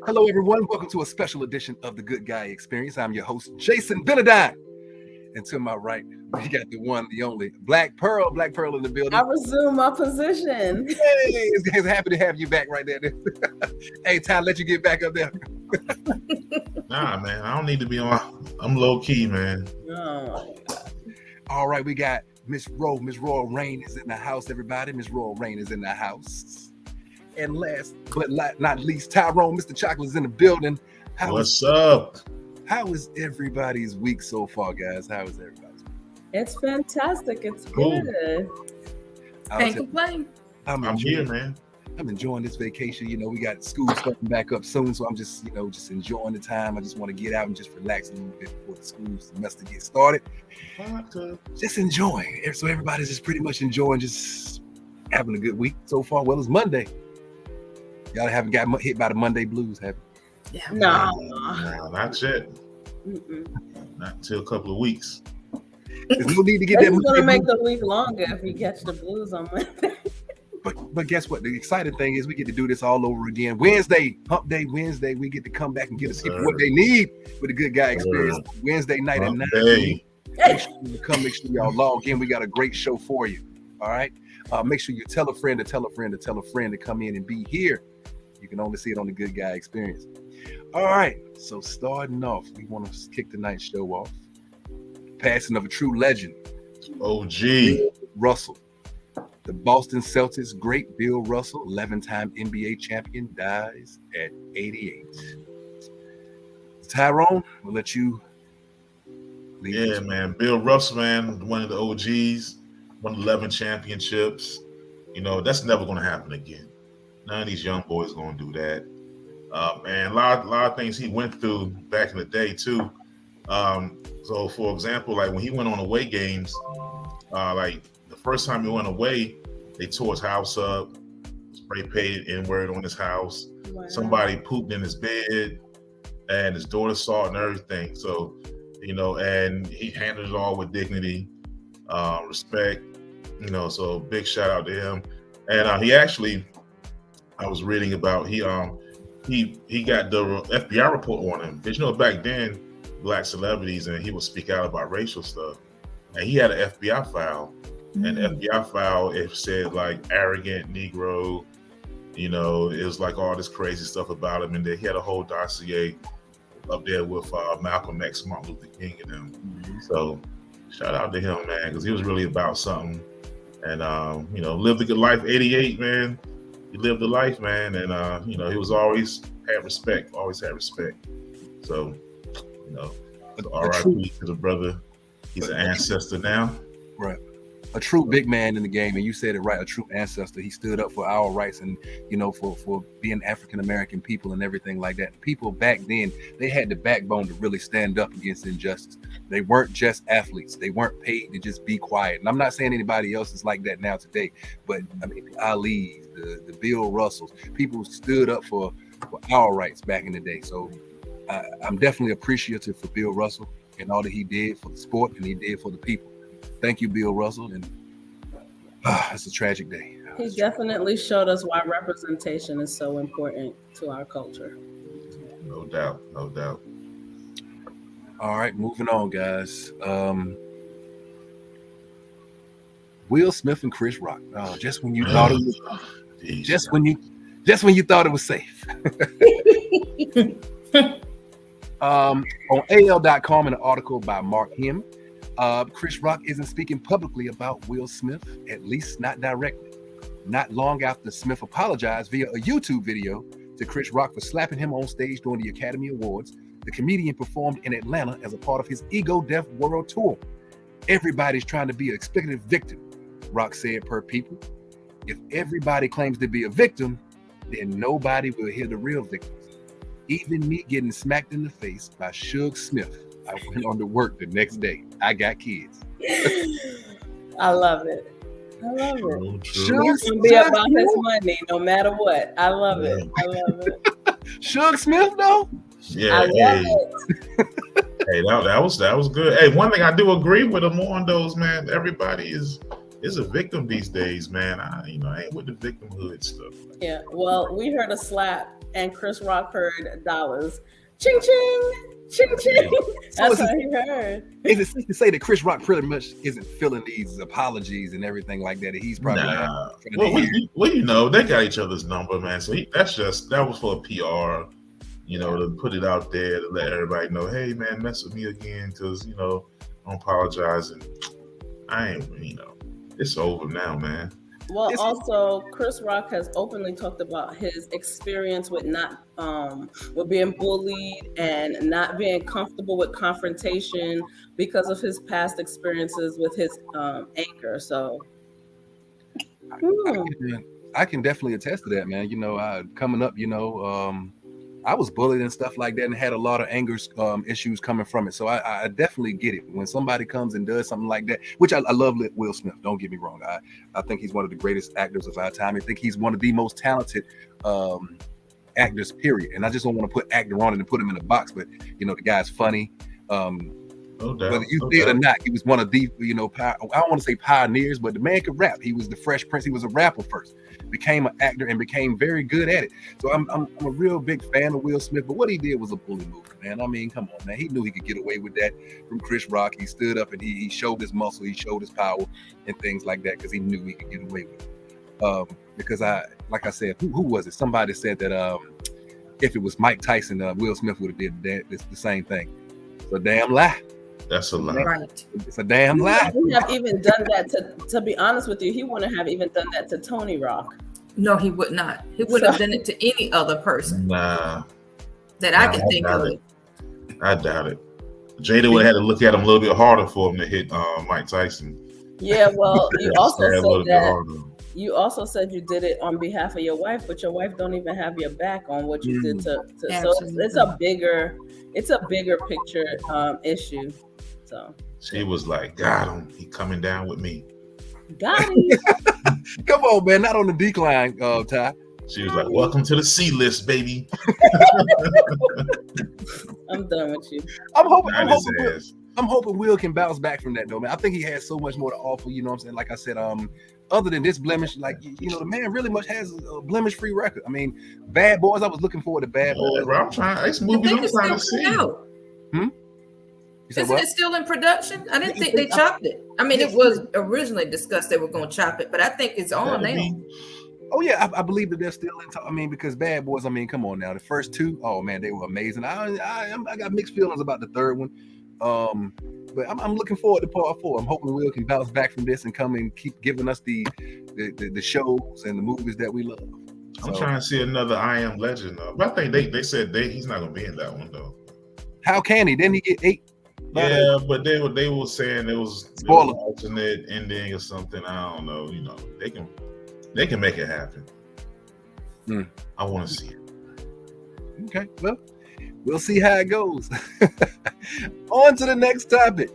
Hello, everyone. Welcome to a special edition of the Good Guy Experience. I'm your host, Jason Benedine. And to my right, we got the one, the only Black Pearl. Black Pearl in the building. I resume my position. Hey, it's happy to have you back right there. Hey, Ty, let you get back up there. Nah, man, I don't need to be on. I'm low key, man. Oh. All right, we got Miss Royal Rain is in the house, everybody. Miss Royal Rain is in the house. And last but not least, Tyrone, Mr. Chocolate is in the building. What's up? How is everybody's week so far, guys? How is everybody's week? It's fantastic. It's Cool. good. Can't complain. I'm here, man. I'm enjoying this vacation. You know, we got school starting back up soon, so I'm just enjoying the time. I just want to get out and just relax a little bit before the school semester gets started. Just enjoying. So everybody's just pretty much enjoying just having a good week so far. Well, it's Monday. Y'all haven't got hit by the Monday blues, have you? Yeah. No. No, not yet. Not until a couple of weeks. There's no need to get It's that going to Monday make blues. the week longer if you catch the blues on Monday. But guess what? The exciting thing is we get to do this all over again. Wednesday, Hump Day Wednesday, we get to come back and give the people what they need with the Good Guy Experience. Wednesday night at 9 p.m. Make sure you come, make sure y'all log in. We got a great show for you. All right. Make sure you tell a friend to tell a friend to tell a friend to come in and be here. You can only see it on the Good Guy Experience. All right. So starting off, we want to kick tonight's show off. Passing of a true legend. OG. Bill Russell. The Boston Celtics great Bill Russell, 11-time NBA champion, dies at 88. Tyrone, we'll let you lead. Yeah, man. Bill Russell, man, one of the OGs, won 11 championships. You know, that's never going to happen again. None of these young boys going to do that. And a lot of things he went through back in the day, too. So, for example, like when he went on away games, like the first time he went away, they tore his house up, spray painted N-word on his house. Wow. Somebody pooped in his bed, and his daughter saw it and everything. So, you know, and he handled it all with dignity, respect, you know, so big shout out to him. And he actually, I was reading about, he got the FBI report on him. Because, you know, back then, black celebrities, and he would speak out about racial stuff. And he had an FBI file. And the FBI file, it said like arrogant Negro, you know, it was like all this crazy stuff about him. And then he had a whole dossier up there with Malcolm X, Martin Luther King and them. So shout out to him, man, because he was really about something. And, you know, lived a good life. 88, man. He lived a life, man. And, you know, he was always had respect. So, you know, RIP to the brother. He's an ancestor now. Right. A true big man in the game, and you said it right, a true ancestor. He stood up for our rights and, you know, for being African-American people and everything like that. People back then, they had the backbone to really stand up against injustice. They weren't just athletes. They weren't paid to just be quiet. And I'm not saying anybody else is like that now today, but I mean, the Ali's, the Bill Russells, people stood up for our rights back in the day. So I'm definitely appreciative for Bill Russell and all that he did for the sport and he did for the people. Thank you, Bill Russell. And it's a tragic day. He definitely showed us why representation is so important to our culture. No doubt. All right, moving on, guys. Will Smith and Chris Rock. Just when you thought it was, just when you thought it was safe. On AL.com, in an article by Mark Him, Chris Rock isn't speaking publicly about Will Smith, at least not directly. Not long after Smith apologized via a YouTube video to Chris Rock for slapping him on stage during the Academy Awards, the comedian performed in Atlanta as a part of his Ego Death World Tour. Everybody's trying to be an explicative victim, Rock said per People. If everybody claims to be a victim, then nobody will hear the real victims. Even me getting smacked in the face by Suge Smith. I went on to work the next day. I got kids. I love it. True. He's gonna be about his money no matter what. I love it. Suge Smith, though? Yeah. I love it. Hey, that was good. Hey, one thing I do agree with him on those, man. Everybody is is a victim these days, man. I ain't with the victimhood stuff. Yeah. Well, we heard a slap, and Chris Rock heard dollars. Ching ching, ching ching. That's what he heard. Is it safe to say that Chris Rock pretty much isn't feeling these apologies and everything like that? He's probably well, they got each other's number, man. So that was for PR, to put it out there to let everybody know, hey, man, mess with me again, because I apologize, and I ain't, it's over now, man. Well, also, Chris Rock has openly talked about his experience with with being bullied and not being comfortable with confrontation because of his past experiences with his anchor. So, I can definitely attest to that, man. Coming up, I was bullied and stuff like that, and had a lot of anger issues coming from it. So I definitely get it when somebody comes and does something like that, which I love Will Smith. Don't get me wrong. I think he's one of the greatest actors of our time. I think he's one of the most talented actors, period. And I just don't want to put actor on it and put him in a box, but the guy's funny. Whether you did or not, he was one of the, I don't want to say pioneers, but the man could rap. He was the Fresh Prince. He was a rapper first, became an actor, and became very good at it. So I'm a real big fan of Will Smith, but what he did was a bully move, man. I mean, come on, man. He knew he could get away with that from Chris Rock. He stood up and he showed his muscle, he showed his power and things like that, because he knew he could get away with it. Because like I said, who was it? Somebody said that if it was Mike Tyson, Will Smith would have did the same thing. It's a damn lie. That's a lie. Right. It's a damn lie. He wouldn't have even done that to be honest with you, he wouldn't have even done that to Tony Rock. No, he would not. He would have done it to any other person. Nah. I can think of it. I doubt it. Jada would have had to look at him a little bit harder for him to hit Mike Tyson. Yeah, well, you also said you did it on behalf of your wife, but your wife don't even have your back on what you did to so it's a bigger picture issue. So she was like, got him. He coming down with me. Got him. Come on, man. Not on the decline, Ty. She was like, welcome to the C list, baby. I'm done with you. I'm hoping Will can bounce back from that, though, man. I think he has so much more to offer. You know what I'm saying? Like I said, other than this blemish, like, the man really much has a blemish-free record. I mean, Bad Boys. I was looking forward to Bad Boys. Bro, it's movies I'm trying to see. Isn't it still in production? I didn't think they chopped it. I mean, it was originally discussed they were going to chop it, but I think it's on now. Oh yeah, I believe that they're still in. I mean, because Bad Boys. I mean, come on now. The first two, oh man, they were amazing. I got mixed feelings about the third one. But I'm looking forward to part 4. I'm hoping Will can bounce back from this and come and keep giving us the shows and the movies that we love. I'm trying to see another I Am Legend though. But I think they said he's not gonna be in that one though. How can he? Didn't he get 8? Yeah, but they were saying it was an alternate ending or something. I don't know. They can make it happen. I want to see it. Okay, well, we'll see how it goes. On to the next topic.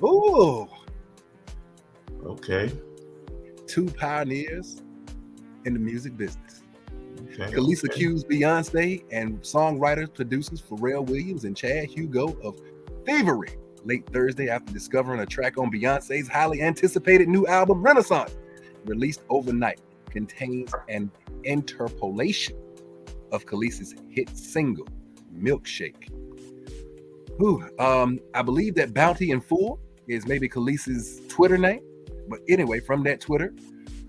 Ooh. Okay. 2 pioneers in the music business. Khalees accused Beyonce and songwriters, producers Pharrell Williams and Chad Hugo of thievery late Thursday after discovering a track on Beyonce's highly anticipated new album, Renaissance, released overnight, contains an interpolation of Khalees's hit single, Milkshake. I believe that Bounty and Fool is maybe Khalees's Twitter name. But anyway, from that Twitter,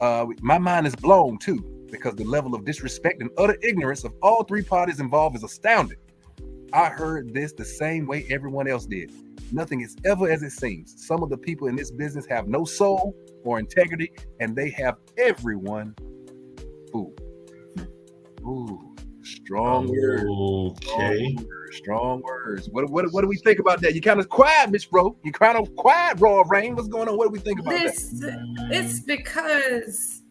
my mind is blown too, because the level of disrespect and utter ignorance of all 3 parties involved is astounding. I heard this the same way everyone else did. Nothing is ever as it seems. Some of the people in this business have no soul or integrity, and they have everyone fooled. Ooh, strong words. Okay. Strong words. What do we think about that? You kind of quiet, Miss Bro. You kind of quiet, Raw Rain. What's going on? What do we think about that? It's because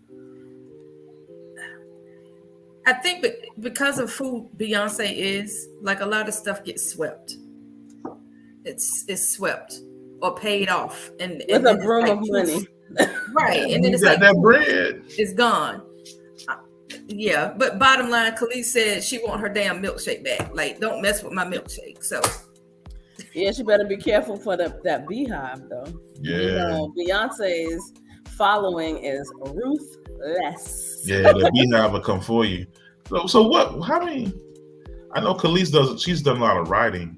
I think because of who Beyonce is, like a lot of stuff gets swept. It's swept or paid off, and with a broom of money, right? And then it's like that bread is gone. Yeah, but bottom line, Khalees said she want her damn milkshake back. Like, don't mess with my milkshake. So Yeah, she better be careful for that beehive, though. Yeah. You know, Beyonce's following is ruthless. Yeah, the beehive will come for you. So what? How many? I know Khalees does. She's done a lot of writing.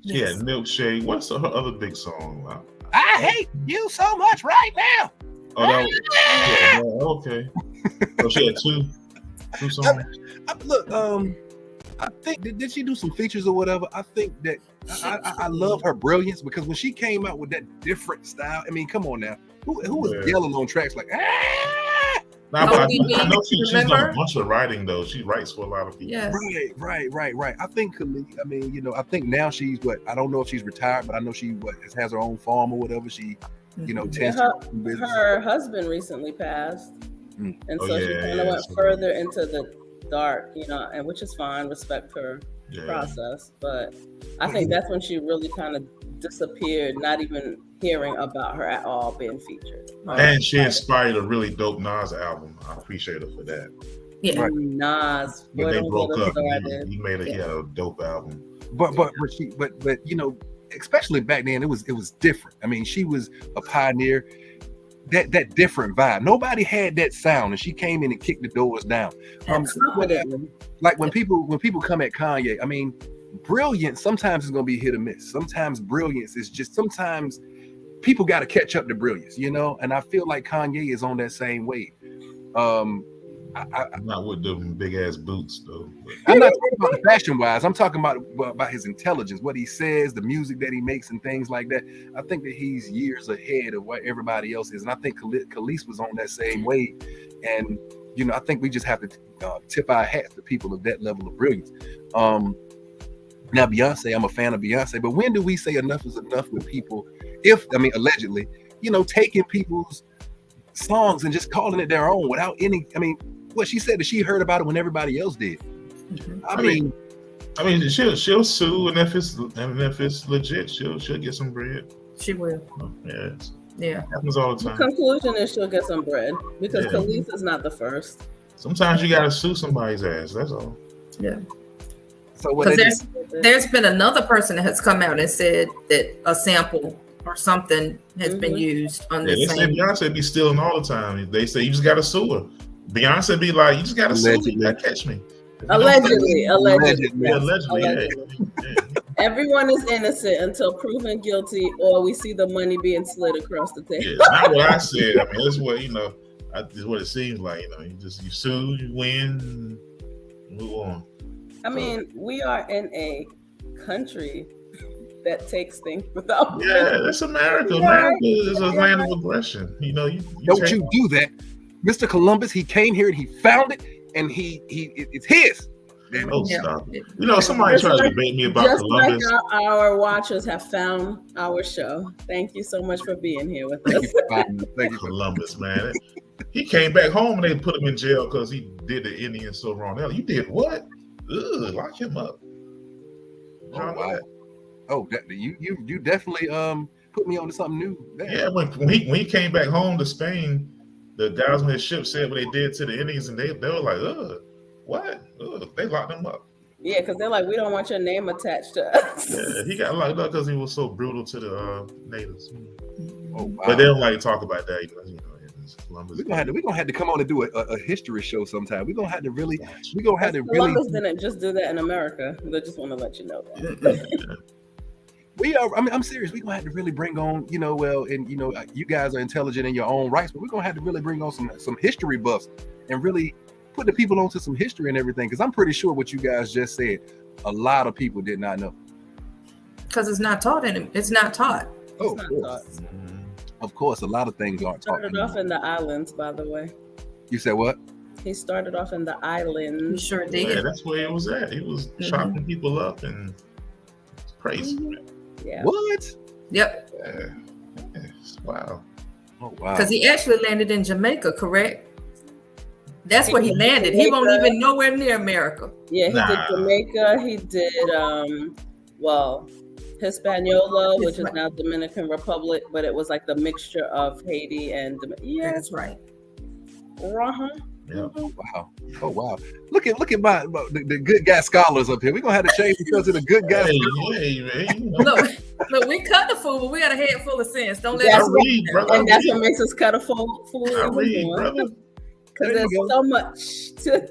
She Yes. had Milkshake. What's her other big song? I hate you so much right now. Oh, that was, okay. So she had two songs. Look, I think did she do some features or whatever? I think that I love her brilliance because when she came out with that different style, I mean, come on now, who was yelling on tracks like Nah, but I know she's done remember? a bunch of writing though. She writes for a lot of people. Yes. Right. I think Khalees, I mean, you know, I think now she's I don't know if she's retired, but I know she has her own farm or whatever. She, you know, tends to her husband recently passed, and so she kind of went further into the dark, you know, and which is fine. Respect her process, but I think that's when she really kind of disappeared. Not even hearing about her at all being featured. And she inspired a really dope Nas album. I appreciate her for that. Yeah. Right. Nas, When they broke up, started. he made a dope album. But you know, especially back then, it was different. I mean, she was a pioneer. That different vibe. Nobody had that sound, and she came in and kicked the doors down. Like when people come at Kanye, I mean, brilliance sometimes is gonna be hit or miss. Sometimes brilliance is just sometimes people got to catch up to brilliance, you know. And I feel like Kanye is on that same wave. I'm not with them big ass boots though. I'm not talking about the fashion wise. I'm talking about his intelligence, what he says, the music that he makes, and things like that. I think that he's years ahead of what everybody else is, and I think Khalees was on that same wave. And you know, I think we just have to tip our hats to people of that level of brilliance. Now, Beyonce, I'm a fan of Beyonce, but when do we say enough is enough with people? Allegedly, you know, taking people's songs and just calling it their own without any. I mean, what she said that she heard about it when everybody else did. I mean, she'll sue, and if it's legit, she'll get some bread. She will. Yeah, happens all the time. The conclusion is she'll get some bread because Khalees is not the first. Sometimes you gotta sue somebody's ass. That's all. Yeah. So because there's been another person that has come out and said that a sample or something has been used on this. They say Beyonce be stealing all the time. They say you just gotta sue her. Beyonce be like, you just gotta sue me. You gotta catch me. Allegedly. Everyone is innocent until proven guilty, or we see the money being slid across the table. Yeah, not what I said. I mean, that's what is what it seems like. You know, you sue, you win, move on. I mean, we are in a country that takes things without. Yeah, that's America. America is a land of aggression. You know, you don't do that. Mr. Columbus, he came here and he found it, and it's his. Oh, stop it. You know, somebody tried to debate me about Columbus. Just like our watchers have found our show. Thank you so much for being here with us. Thank you, Columbus, man. He came back home and they put him in jail because he did the Indians so wrong. Now, you did what? Ugh, lock him up. Oh, wow. Oh, you definitely put me on to something new there. Yeah, when he came back home to Spain, the guys on his ship said what they did to the Indians, and they were like, ugh, what? Ugh, they locked him up. Yeah, because they're like, we don't want your name attached to us. Yeah, he got locked up because he was so brutal to the natives. Oh, wow. But they don't like to talk about that. You know, We're gonna have to come on and do a history show sometime. We're gonna have to really. Columbus didn't just do that in America. They just want to let you know that. We are. I mean, I'm serious. We're gonna have to really bring on, you know, you guys are intelligent in your own rights, but we're gonna have to really bring on some history buffs and really put the people onto some history and everything. Because I'm pretty sure what you guys just said, a lot of people did not know. Because it's not taught It's not taught. Oh, of course. Of course, a lot of things aren't taught. Started off in the islands, by the way. You said what? He started off in the islands. He sure did. Yeah, that's where it was at. He was chopping people up, and it's crazy. Yeah. What? Yep. Yeah. Wow. Oh, wow. Because he actually landed in Jamaica, correct? That's where he landed. He won't even nowhere near America. Yeah, he did Jamaica. He did, Hispaniola, which is now Dominican Republic, but it was like the mixture of Haiti and Yeah, that's right. Yeah. Wow. Oh wow. Look at the good guy scholars up here. We're gonna have to change because of the good guys. Hey, man. You know, Look, we cut the food, but we got a head full of sense. Don't let That's us what- read, brother. And that's what makes us cut a food I read, brother. because There you there's go. so much to.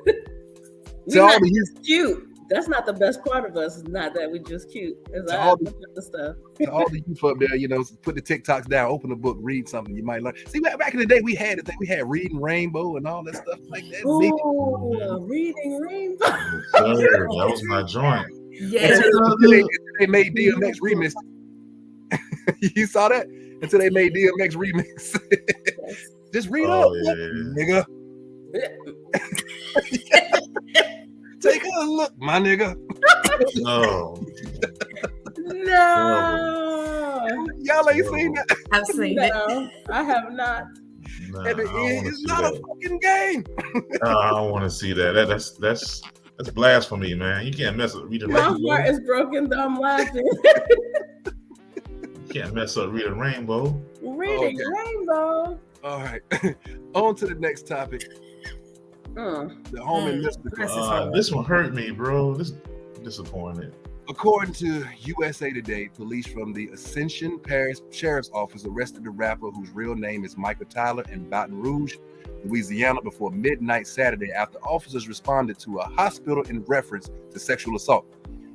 To We're all not the youth, just cute. That's not the best part of us. It's not that we just cute. It's To all all the stuff. to all the youth up there, you know, put the TikToks down, open a book, read something you might learn. See, back in the day, we had the thing. We had Reading Rainbow and all that stuff like that. Ooh, reading rainbow. Sir, that was my joint. Yeah. Until they made DMX remix. You saw that? Until they made DMX remix. Just read up, nigga. Take a look, my nigga. No. No. Y'all ain't seen that. I've seen it. No, I have not. Nah, At the I don't wanna end, it's see not that. a fucking game. I don't want to see that. That's blasphemy, man. You can't mess up reading My rainbow. heart is broken, though I'm laughing. You can't mess up reading rainbow. Reading Okay. rainbow. All right. On to the next topic. The home and mystical. This is hard. This one hurt me, bro. This disappointed. According to USA Today, police from the Ascension Parish Sheriff's Office arrested the rapper whose real name is Michael Tyler in Baton Rouge, Louisiana, before midnight Saturday after officers responded to a hospital in reference to sexual assault.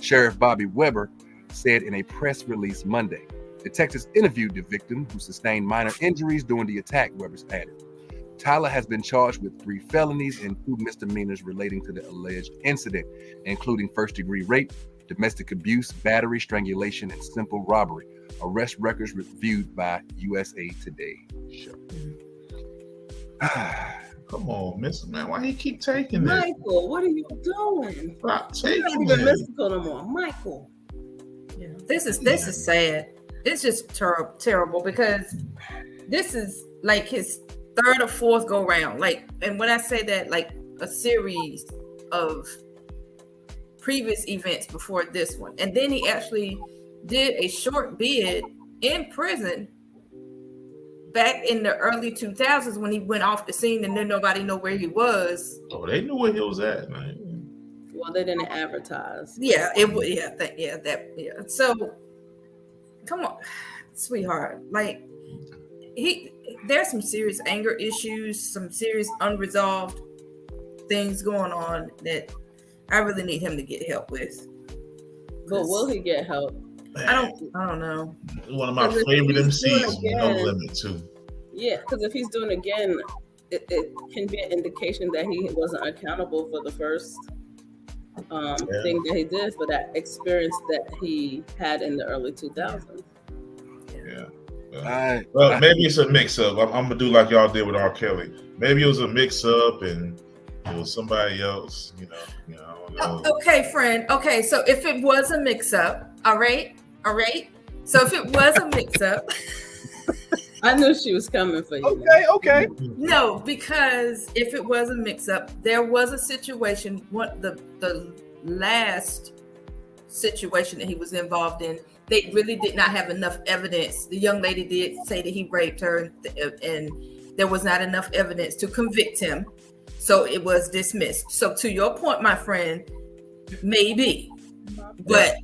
Sheriff Bobby Weber said in a press release Monday. Detectives interviewed the victim, who sustained minor injuries during the attack, Weber added. Tyler has been charged with 3 felonies and 2 misdemeanors relating to the alleged incident, including first-degree rape, domestic abuse, battery, strangulation, and simple robbery. Arrest records reviewed by USA Today. Come on, Mr. Man. Why you keep taking that? Michael, what are you doing? Stop You're not taking even that. mystical no more. Michael. Yeah. This is sad. It's just terrible because this is like his 3rd or 4th go round. Like, and when I say that, like a series of previous events before this one, and then he actually did a short bid in prison back in the early 2000s when he went off the scene and then nobody know where he was. Oh, they knew where he was at, man. Well, they didn't advertise. Yeah, So, come on, sweetheart. Like, there's some serious anger issues, some serious unresolved things going on that I really need him to get help with. But will he get help? I don't know. One of my Because if favorite he's doing MCs, again- No Limit, too. Yeah, because if he's doing again, it can be an indication that he wasn't accountable for the first thing that he did, for that experience that he had in the early 2000s. Yeah. Well, Maybe it's a mix-up. I'm gonna do like y'all did with R. Kelly. Maybe it was a mix-up and it was somebody else. You know. I don't know. Okay, friend. Okay, so if it was a mix-up, all right. So if it was a mix-up, I knew she was coming for you. Okay. no, because if it was a mix-up, there was a situation. What the last situation that he was involved in, they really did not have enough evidence. The young lady did say that he raped her, and there was not enough evidence to convict him, so it was dismissed. So to your point, my friend, maybe, but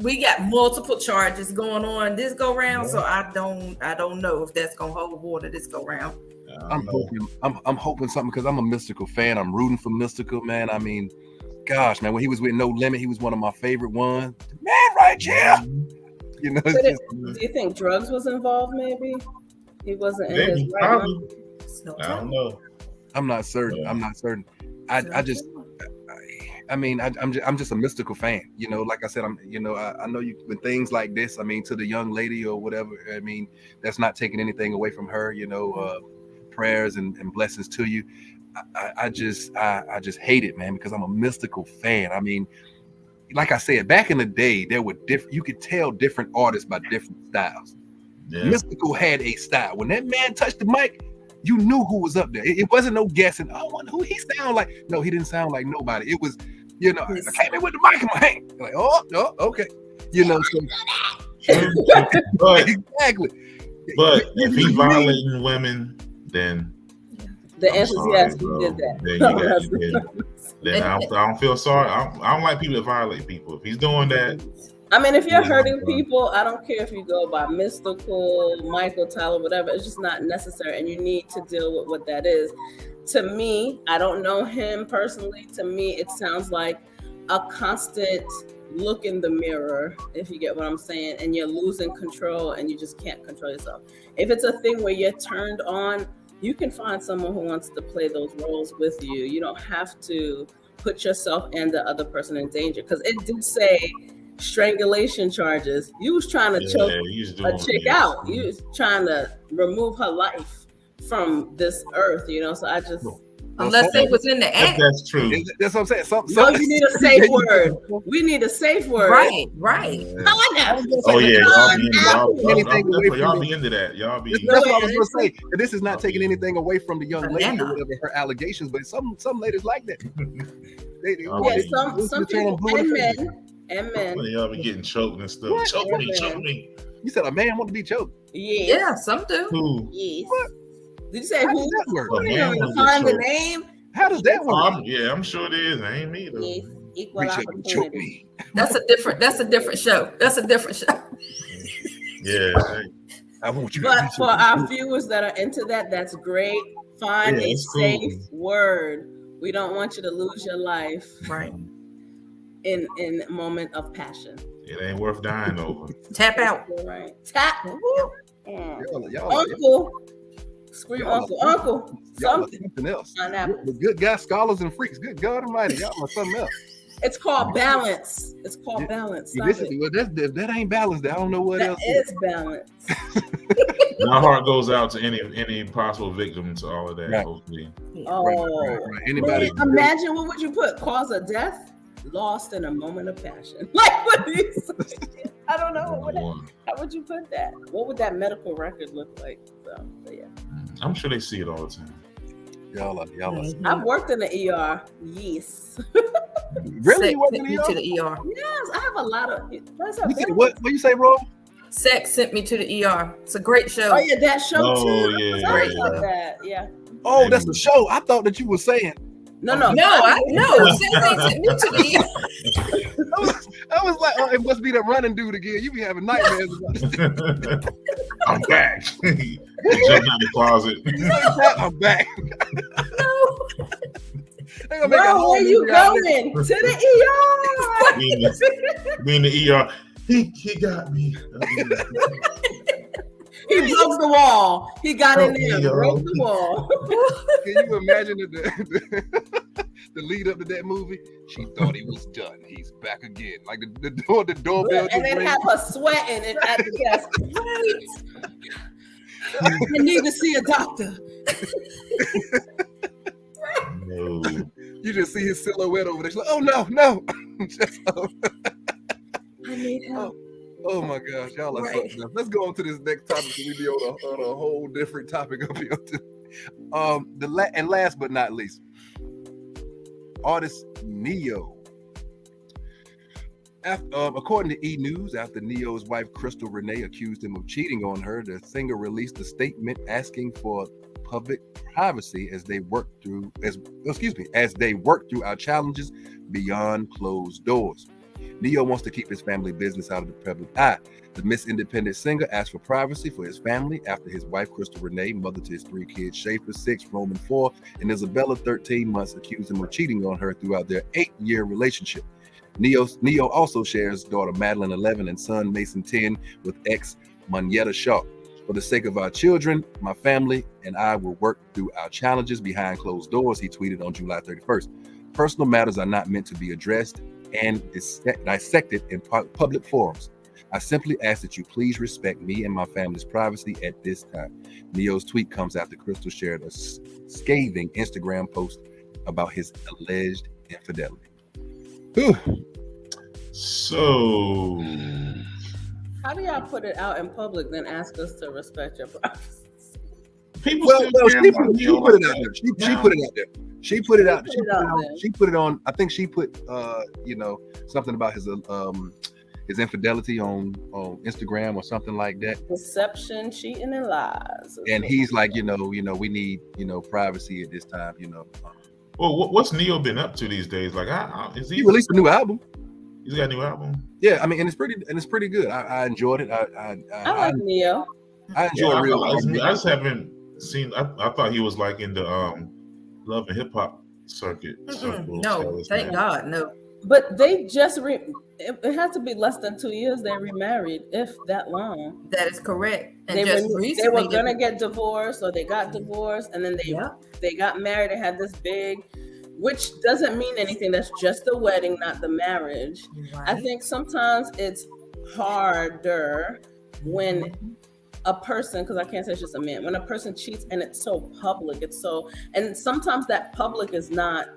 we got multiple charges going on this go round, so I don't know if that's gonna hold water this go round. I'm hoping something, because I'm a Mystical fan. I'm rooting for Mystical, man. I mean, gosh, man, when he was with No Limit, he was one of my favorite ones. Man, right here. You know, Do you think drugs was involved? Maybe he wasn't in Maybe, his right mind. probably. I don't know. I'm not certain. I'm just a Mystical fan. You know, like I said, I know you, with things like this, I mean, to the young lady or whatever, I mean, that's not taking anything away from her, you know, prayers and blessings to you. I just hate it, man, because I'm a Mystical fan. I mean, like I said, back in the day, there were you could tell different artists by different styles. Yeah. Mystical had a style. When that man touched the mic, you knew who was up there. It wasn't no guessing. I wonder who he sound like. No, he didn't sound like nobody. It was, you know, I came in with the mic in my hand. Like, oh, okay. You know, so But exactly. if he's violating women, then The I'm answer is sorry, yes. bro. We did that. Then you got to Then I don't feel sorry. I don't like people that violate people. If he's doing that, I mean, if you're Yeah, hurting bro. people, I don't care if you go by Mystical, Michael, Tyler, whatever. It's just not necessary, and you need to deal with what that is. To me, I don't know him personally. To me, it sounds like a constant look in the mirror, if you get what I'm saying, and you're losing control and you just can't control yourself. If it's a thing where you're turned on, you can find someone who wants to play those roles with you. You don't have to put yourself and the other person in danger, because it did say strangulation charges. You was trying to choke a chick out. You was trying to remove her life from this earth, you know. So I just, unless they was in the act. That's true. That's what I'm saying. no, you need a safe word. We need a safe word. Right. Oh yeah, y'all be into that. Y'all be. That's what I was gonna say. This is not taking anything away from the young lady or whatever her allegations, but some ladies like that. Some people and men. Y'all be getting choked and stuff. Choke me. You said a man want to be choked. Yeah, some do. Who? Yes. What? Did you say How who? does that work? You don't define the name. How does that work? I'm sure it is. It ain't me though. Yes. Equal Reach up and choke opportunity. me. That's a different show. Yeah. I want you. But for our viewers that are into that, that's great. Find a safe word. We don't want you to lose your life Right. in a moment of passion. It ain't worth dying over. Tap out. Right. Tap. Y'all, Uncle. Scream uncle. Uncle. y'all are Something. something else. Pineapple. The good guys, scholars, and freaks. Good God Almighty, y'all are something else. It's called balance. It's called balance. Stop This it. is, that ain't balanced. I don't know what That else is balance. My heart goes out to any possible victims to all of that. Right. Hopefully. Oh, Right. Anybody? Man, imagine, what would you put? Cause of death? Lost in a moment of passion. Like, what do you say? I don't know. How would you put that? What would that medical record look like? So, but yeah. I'm sure they see it all the time. Y'all are. I've worked in the ER. Yes. Really? You work in the ER? To the ER. Yes, I have a lot of. You said, what you say, Ro? Sex sent me to the ER. It's a great show. Oh yeah, that show too. Yeah, Sorry about that. Yeah. Oh, that's the show. I thought that you were saying. No. No. Sex sent me to the ER. I was like, oh, it must be that running dude again. You be having nightmares about it. I'm back. He jumped out the closet. I'm back. Bro, where you going? To the ER. Me in the ER. He got me. He broke the wall. He got in there and broke the wall. Can you imagine the lead up to that movie? She thought he was done. He's back again. Like the doorbell. And then have her sweating and at the desk. I need to see a doctor. No. You just see his silhouette over there. She's like, oh no. I need help. Oh my gosh, y'all are something else. Let's go on to this next topic. So we be on a whole different topic up here. And last but not least, artist Neo. According to E! News, after Neo's wife Crystal Renee accused him of cheating on her, the singer released a statement asking for public privacy as they work through our challenges beyond closed doors. Neo wants to keep his family business out of the public eye. The Miss Independent singer asked for privacy for his family after his wife, Crystal Renee, mother to his 3 kids, Schaefer, 6, Roman, 4, and Isabella, 13 months, accused him of cheating on her throughout their 8-year relationship. Neo also shares daughter Madeline, 11, and son Mason, 10, with ex Monyetta Shaw. For the sake of our children, my family, and I will work through our challenges behind closed doors, he tweeted on July 31st. Personal matters are not meant to be addressed and dissected in public forums. I simply ask that you please respect me and my family's privacy at this time. Neo's tweet comes after Crystal shared a scathing Instagram post about his alleged infidelity. Whew. So, How do y'all put it out in public, then ask us to respect your privacy? people Well, still she care about put you it like out there. that. She put it out there. She put it out. She put it out there. She put it on. I think she put something about his infidelity on Instagram or something like that. Deception, cheating, and lies. And he's like, we need, privacy at this time, Well, what's Neo been up to these days? Like, is He released a new album. He's got a new album. Yeah, I mean, and it's pretty good. I enjoyed it. I like Neo. I enjoy real. I just haven't seen. I thought he was like in the love and hip hop circuit. No, thank God, no. But they just it had to be less than 2 years they remarried, if that long. That is correct. And they were gonna get divorced, or they got divorced, and then they got married and had this big, which doesn't mean anything. That's just the wedding, not the marriage. Right. I think sometimes it's harder when a person, because I can't say it's just a man, when a person cheats and it's so public, and sometimes that public is not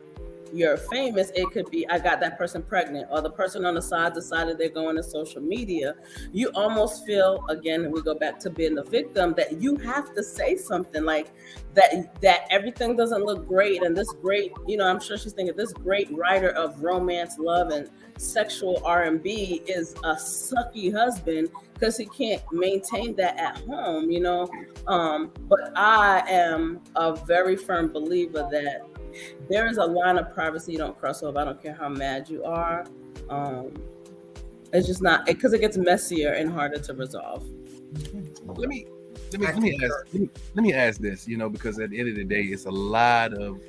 you're famous. It could be I got that person pregnant, or the person on the side decided they're going to social media. You almost feel, again, we go back to being the victim, that you have to say something like that everything doesn't look great, and this great, I'm sure she's thinking this great writer of romance, love, and sexual R&B is a sucky husband because he can't maintain that at home, but I am a very firm believer that there is a line of privacy you don't cross over. I don't care how mad you are. It's just not, because it gets messier and harder to resolve. Let me ask this, because at the end of the day, it's a lot of,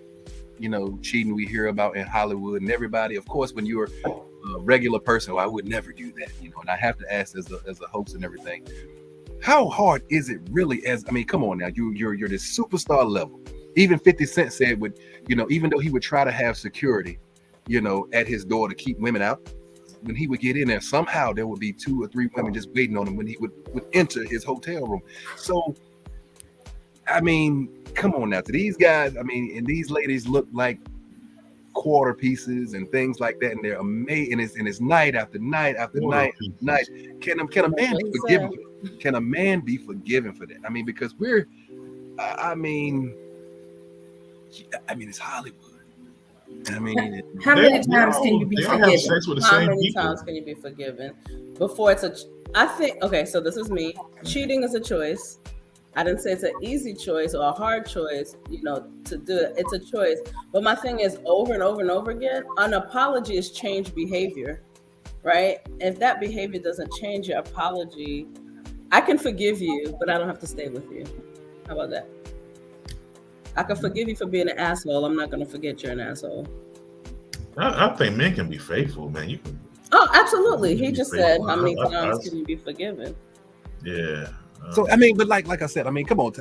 cheating we hear about in Hollywood, and everybody, of course, when you're a regular person, I would never do that, and I have to ask as a host and everything, how hard is it really? Come on now, you're this superstar level. Even 50 Cent said even though he would try to have security, at his door to keep women out, when he would get in there, somehow there would be 2 or 3 women just waiting on him when he would enter his hotel room. So, come on now, to these guys, and these ladies look like quarter pieces and things like that, and they're amazing, and it's night after night after night. Can a man be forgiven? Can a man be forgiven for that? Because we're, it's Hollywood. How many times can you be forgiven? How many times can you be forgiven before it's I think, okay, so this is me. Cheating is a choice. I didn't say it's an easy choice or a hard choice, to do it. It's a choice. But my thing is, over and over and over again, an apology is changed behavior, right? If that behavior doesn't change your apology, I can forgive you, but I don't have to stay with you. How about that? I can forgive you for being an asshole. I'm not going to forget you're an asshole. I think men can be faithful, man. You can. Oh, absolutely. He just said, how many times can you be forgiven? Yeah. So, but like I said, come on.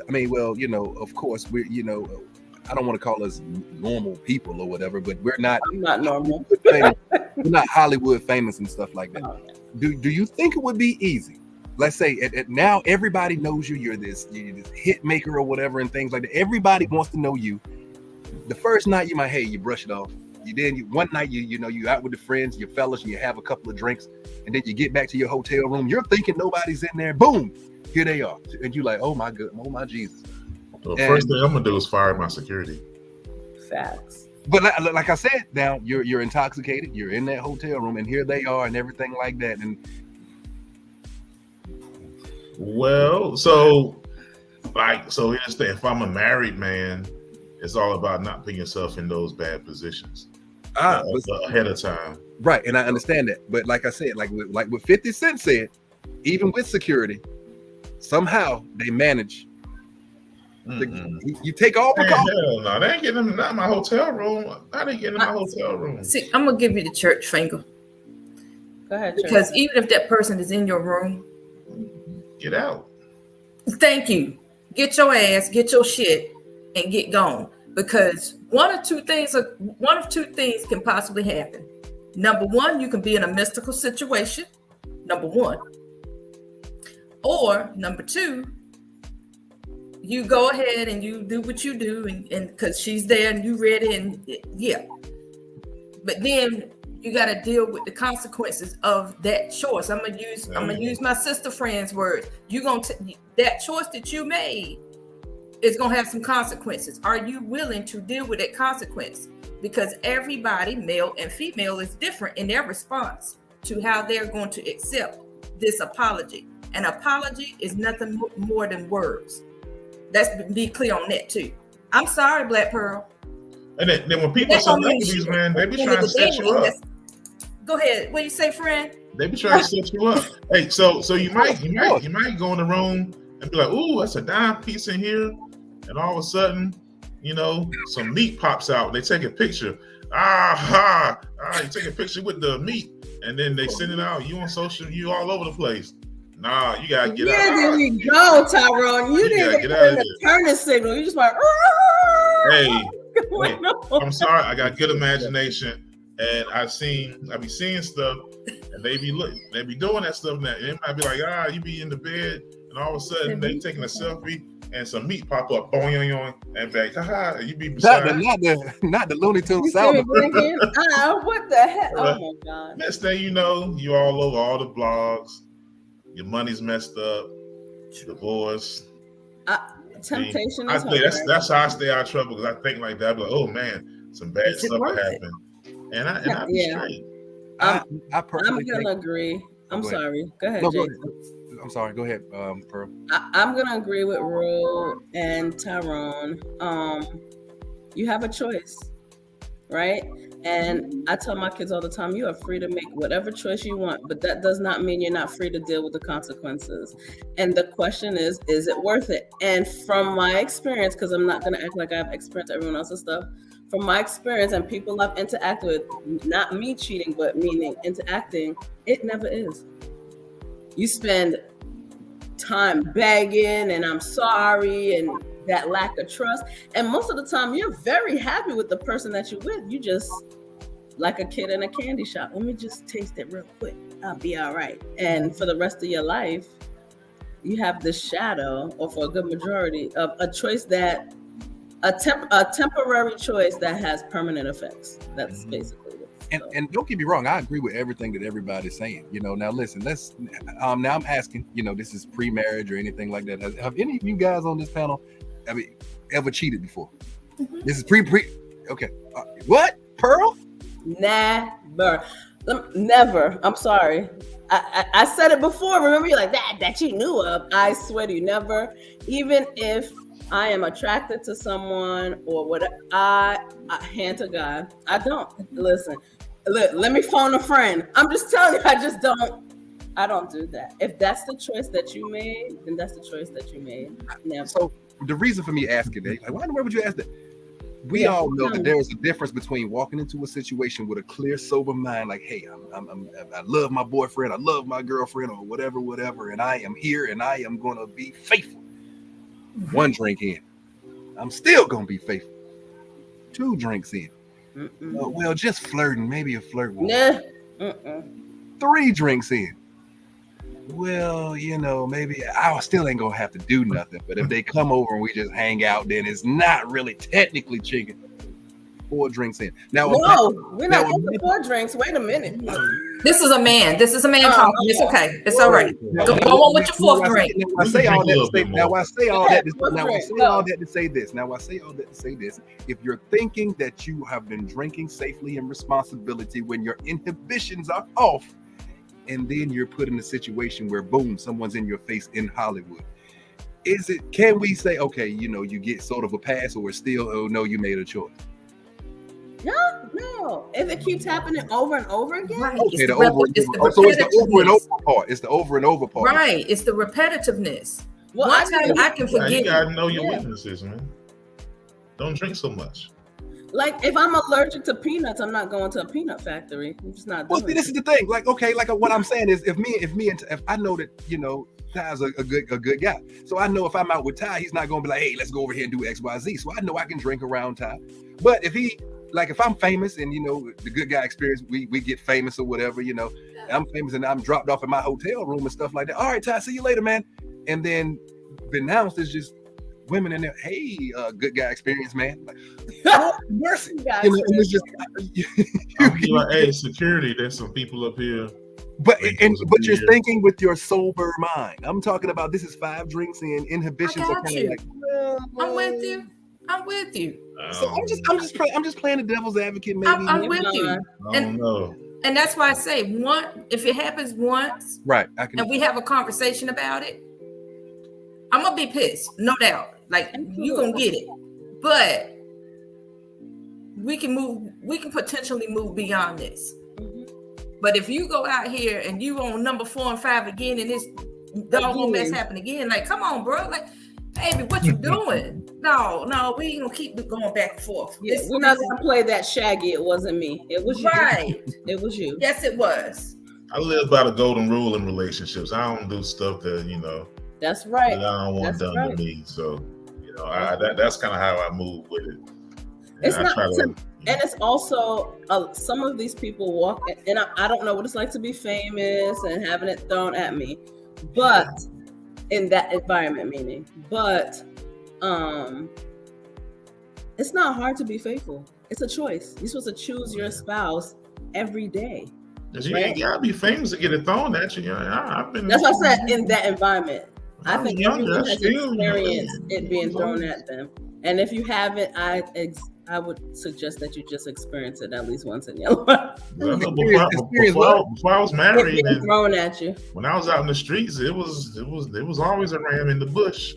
Of course, we're, I don't want to call us normal people or whatever, but we're not. I'm not normal. We're not Hollywood famous and stuff like that. Oh, yeah. Do you think it would be easy? Let's say now everybody knows you're this hit maker or whatever and things like that. Everybody wants to know you. The first night you might, you brush it off. One night you out with the friends, your fellas, and you have a couple of drinks, and then you get back to your hotel room. You're thinking nobody's in there. Boom, here they are, and you're like, oh my God, oh my Jesus. The first thing I'm gonna do is fire my security. Facts. But like I said, now you're intoxicated. You're in that hotel room, and here they are, and everything like that, and. Well, so here's the thing. If I'm a married man, it's all about not putting yourself in those bad positions ahead of time. Right, and I understand that. But like I said, like what 50 Cent said, even with security, somehow they manage. You take all precautions. Hell no, they ain't getting them. Not in my hotel room. I didn't get in my hotel room. See, I'm gonna give you the church finger. Go ahead, because even if that person is in your room, get out. Thank you. Get your ass, get your shit, and get gone. Because one of two things can possibly happen. Number one, you can be in a mystical situation. Number one. Or number two, you go ahead and you do what you do, and because she's there and you ready, and yeah. But then you got to deal with the consequences of that choice. I'm gonna use my sister friend's words. That choice that you made is gonna have some consequences. Are you willing to deal with that consequence? Because everybody, male and female, is different in their response to how they're going to accept this apology. An apology is nothing more than words. Let's be clear on that too. I'm sorry, Black Pearl. And then when people say these, man, they be trying to set you up. Go ahead. What do you say, friend? They be trying to set you up. Hey, so you might go in the room and be like, "Ooh, that's a dime piece in here," and all of a sudden, some meat pops out. They take a picture. You take a picture with the meat, and then they send it out. You on social, you all over the place. Nah, you gotta get out. Yeah, there we go, Tyrone. You didn't get the turning signal. You just like, hey, I'm sorry. I got good imagination, and I be seeing stuff, and they be doing that stuff. Now it might be like, you be in the bed, and all of a sudden they taking a selfie, and some meat pop up, boing, and back, and you be beside. Not the Looney Tunes sound. What the heck? Oh my God! Next thing you know, you all over all the blogs. Your money's messed up. Divorce. Temptation. I think that's how I stay out of trouble, because I think like that. But oh man, some bad stuff happened, and I be straight. I personally I'm gonna agree. I'm sorry. Go ahead, Jason. I'm sorry. Go ahead, Pearl. I'm gonna agree with Ro and Tyrone. You have a choice, right? And I tell my kids all the time, you are free to make whatever choice you want, but that does not mean you're not free to deal with the consequences. And the question is it worth it? And from my experience, because I'm not going to act like I've experienced everyone else's stuff, from my experience and people I've interacted with, not me cheating, but meaning interacting, it never is. You spend time begging and I'm sorry and that lack of trust. And most of the time you're very happy with the person that you're with. You just like a kid in a candy shop. Let me just taste it real quick. I'll be all right. And for the rest of your life, you have this shadow, or for a good majority, of a choice that a temporary choice that has permanent effects. That's basically it. And don't get me wrong, I agree with everything that everybody's saying. Now listen, now I'm asking, this is pre-marriage or anything like that. Have any of you guys on this panel ever cheated before? This is pre. Okay. What? Pearl? Never. I'm sorry. I said it before. Remember, you're like that you knew of. I swear to you, never. Even if I am attracted to someone or what, I hand to God, I don't. Listen, let me phone a friend. I'm just telling you, I don't do that. If that's the choice that you made, then that's the choice that you made. Never. So the reason for me asking that, why in the world would you ask that? We all know that there is a difference between walking into a situation with a clear, sober mind, like, hey, I love my boyfriend, I love my girlfriend, or whatever, and I am here and I am going to be faithful. One drink in, I'm still going to be faithful. 2 drinks in, well, just flirting, maybe a flirt. 3 drinks in, well, maybe I still ain't gonna have to do nothing. But if they come over and we just hang out, then it's not really technically chicken. 4 drinks in. Now, we're not into 4 drinks. Wait a minute. This is a man talking. It's okay. It's all right. Go on with your 4th drink. I say all that to say this. If you're thinking that you have been drinking safely and responsibility when your inhibitions are off, and then you're put in a situation where, boom, someone's in your face in Hollywood. Can we say, okay, you get sort of a pass, or still, oh no, you made a choice? No. If it keeps happening over and over again. Right. Okay, it's the over and over part. It's the over and over part. Right. It's the repetitiveness. Well, one time I can forget. You gotta know your weaknesses, man. Don't drink so much. Like, if I'm allergic to peanuts, I'm not going to a peanut factory. I'm just not doing it. This is the thing. Like, okay, like what I'm saying is, if I know that, Ty's a good guy. So I know if I'm out with Ty, he's not going to be like, hey, let's go over here and do X, Y, Z. So I know I can drink around Ty. But if I'm famous and, the good guy experience, we get famous or whatever, I'm famous and I'm dropped off in my hotel room and stuff like that. All right, Ty, see you later, man. And then announced is just women in there, hey, good guy experience, man. Like, oh, mercy. And it's just like, hey, security, there's some people up here. But you're thinking with your sober mind. I'm talking about this is 5 drinks in, inhibitions are kind of like, I'm with you. So I'm just playing the devil's advocate, maybe. I'm with you. I don't know. And that's why I say if it happens once, Right. and we have a conversation about it, I'm gonna be pissed, no doubt. Like you gonna get it, but we can potentially move beyond this. But if you go out here and you on number 4 and 5 again, and this doggone mess happen again, like, come on, bro, like, baby, what you doing? No, we ain't gonna keep going back and forth. Yeah, we're not gonna play that Shaggy. It wasn't me. It was you. Right. It was you. Yes, it was. I live by the golden rule in relationships. I don't do stuff that, you know, that's right. that I don't want done to me. So, you know, that's kind of how I move with it. And it's not, and it's also some of these people walk, and I don't know what it's like to be famous and having it thrown at me, but in that environment, but it's not hard to be faithful. It's a choice. You're supposed to choose your spouse every day. You ain't gotta be famous to get it thrown at you. That's what I said, in that environment. I think everyone has experienced it being thrown at them. And if you haven't, I would suggest that you just experience it at least once in your life. Before I was married, and thrown at you. When I was out in the streets, it was always a ram in the bush.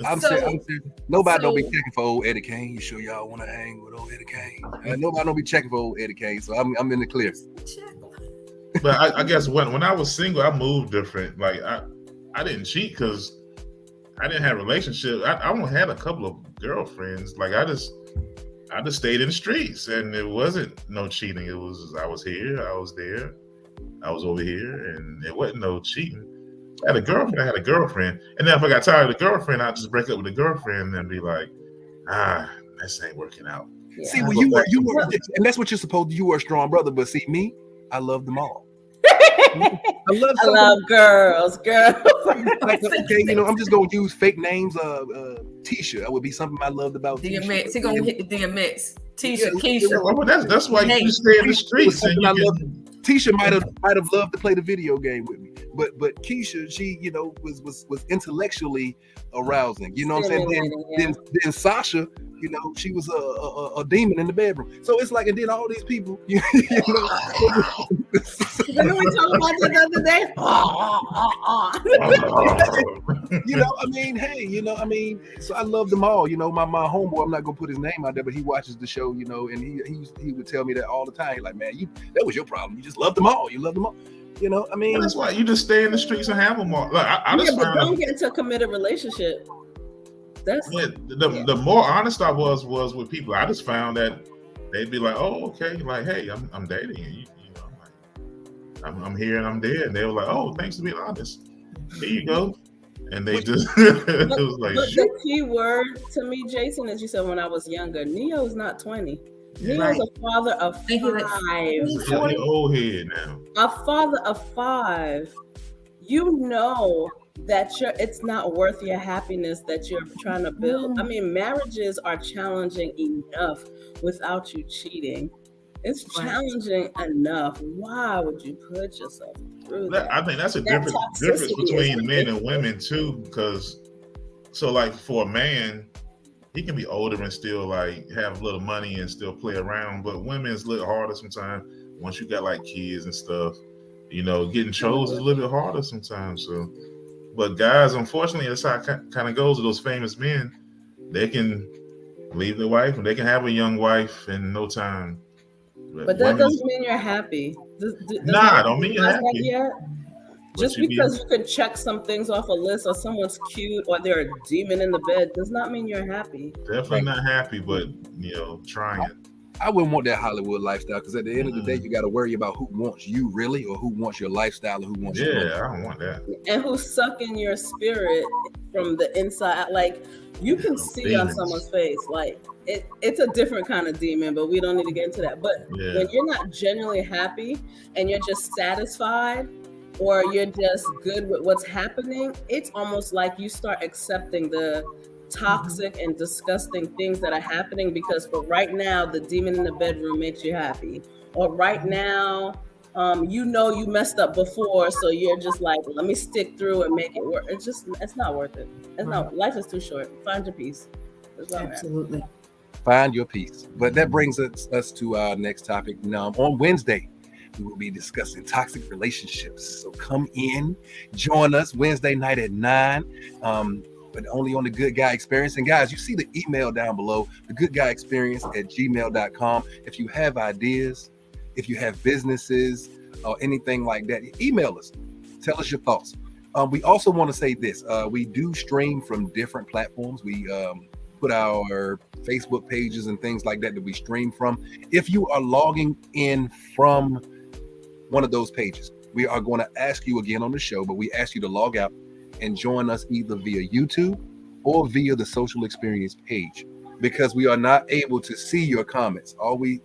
I'm saying, nobody don't be checking for old Eddie Kane. You sure y'all want to hang with old Eddie Kane? Nobody don't be checking for old Eddie Kane, so I'm in the clear. But I guess when I was single, I moved different. Like I didn't cheat because I didn't have a relationship. I only had a couple of girlfriends. Like I just stayed in the streets, and it wasn't no cheating. It was I was here, I was there, I was over here, and it wasn't no cheating. I had a girlfriend, and then if I got tired of the girlfriend, I'd just break up with the girlfriend and be like, this ain't working out. Yeah. See, well, you were, and that's what you're supposed to. You were a strong brother, but see, me, I love them all. I love girls. Like, okay, you know, I'm just gonna use fake names. Tisha, that would be something I loved about DMX. He gonna hit the DMX. Tisha, Keisha. Well, that's why you stay in the streets. Tisha might have loved to play the video game with me, but Keisha, she, you know, was intellectually arousing. You know what I'm saying? Then Sasha, you know, she was a demon in the bedroom. So it's like, and then all these people, you know. Then we talked about this the other day. You know, I mean, hey, you know, I mean, so I love them all. You know, my homeboy, I'm not gonna put his name out there, but he watches the show, you know, and he would tell me that all the time. Like, man, that was your problem. You just love them all. You love them all. You know, I mean, that's why you just stay in the streets and have them all. Like, but don't get into a committed relationship. That's the more honest I was with people. I just found that they'd be like, "Oh, okay," like, "Hey, I'm dating you. You know, I'm here and I'm there," and they were like, "Oh, thanks for being honest. Here you go." And they just it was like, but the key word to me, Jason, as you said, when I was younger, Neo's not 20. Neo's a father of 5. You're old head now. A father of 5. You know that it's not worth your happiness that you're trying to build. I mean, marriages are challenging enough without you cheating. It's challenging enough. Why would you put yourself through that? I think that's a difference between men and women too, because so like for a man, he can be older and still like have a little money and still play around, but women's a little harder sometimes. Once you got like kids and stuff, you know, getting chose is a little bit harder sometimes. So, but guys, unfortunately, that's how it kind of goes with those famous men. They can leave their wife and they can have a young wife in no time. But that doesn't mean you're happy. Don't mean you're happy. Yet? Just because you can check some things off a list, or someone's cute, or they're a demon in the bed, does not mean you're happy. Definitely not happy, but you know, trying. I wouldn't want that Hollywood lifestyle, because at the end of the day, you got to worry about who wants you really, or who wants your lifestyle, or who wants you. Yeah, I don't want that. And who's sucking your spirit from the inside. Like, you can see on someone's face, like it's a different kind of demon, but we don't need to get into that. But when you're not genuinely happy and you're just satisfied, or you're just good with what's happening, it's almost like you start accepting the toxic and disgusting things that are happening, because for right now, the demon in the bedroom makes you happy. Or right now, you know you messed up before, so you're just like, let me stick through and make it work. It's not worth it. It's not. Life is too short. Find your peace. Absolutely. Find your peace. But that brings us to our next topic. Now, on Wednesday, we will be discussing toxic relationships. So come in, join us Wednesday night at 9. But only on the Good Guy Experience. And guys, you see the email down below, thegoodguyexperience@gmail.com. If you have ideas, if you have businesses or anything like that, email us. Tell us your thoughts. We also want to say this. We do stream from different platforms. We put our Facebook pages and things like that we stream from. If you are logging in from one of those pages, we are going to ask you again on the show, but we ask you to log out and join us either via YouTube or via the social experience page, because we are not able to see your comments. We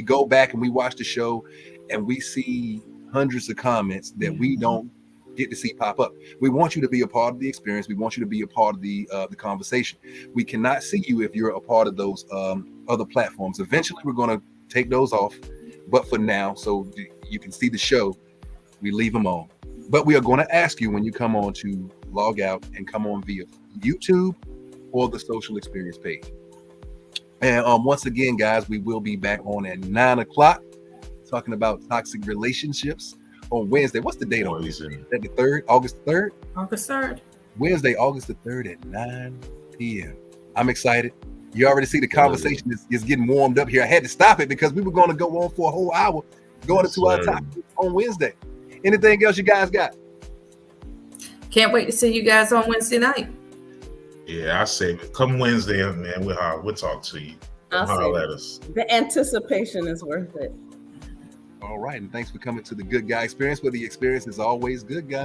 go back and we watch the show and we see hundreds of comments that we don't get to see pop up. We want you to be a part of the experience. We want you to be a part of the conversation. We cannot see you if you're a part of those other platforms. Eventually, we're going to take those off, but for now, so you can see the show, we leave them on. But we are going to ask you when you come on to log out and come on via YouTube or the social experience page. And once again, guys, we will be back on at 9 o'clock talking about toxic relationships on Wednesday. What's the date on Wednesday? Is that the 3rd? August 3rd? August 3rd. Wednesday, August the 3rd at 9 p.m. I'm excited. You already see the conversation is getting warmed up here. I had to stop it because we were going to go on for a whole hour going into our topic on Wednesday. Anything else you guys got? Can't wait to see you guys on Wednesday night. Yeah, I say come Wednesday, man. We'll talk to you. Holler at us. The anticipation is worth it. All right, and thanks for coming to the Good Guy Experience, where the experience is always good, guys.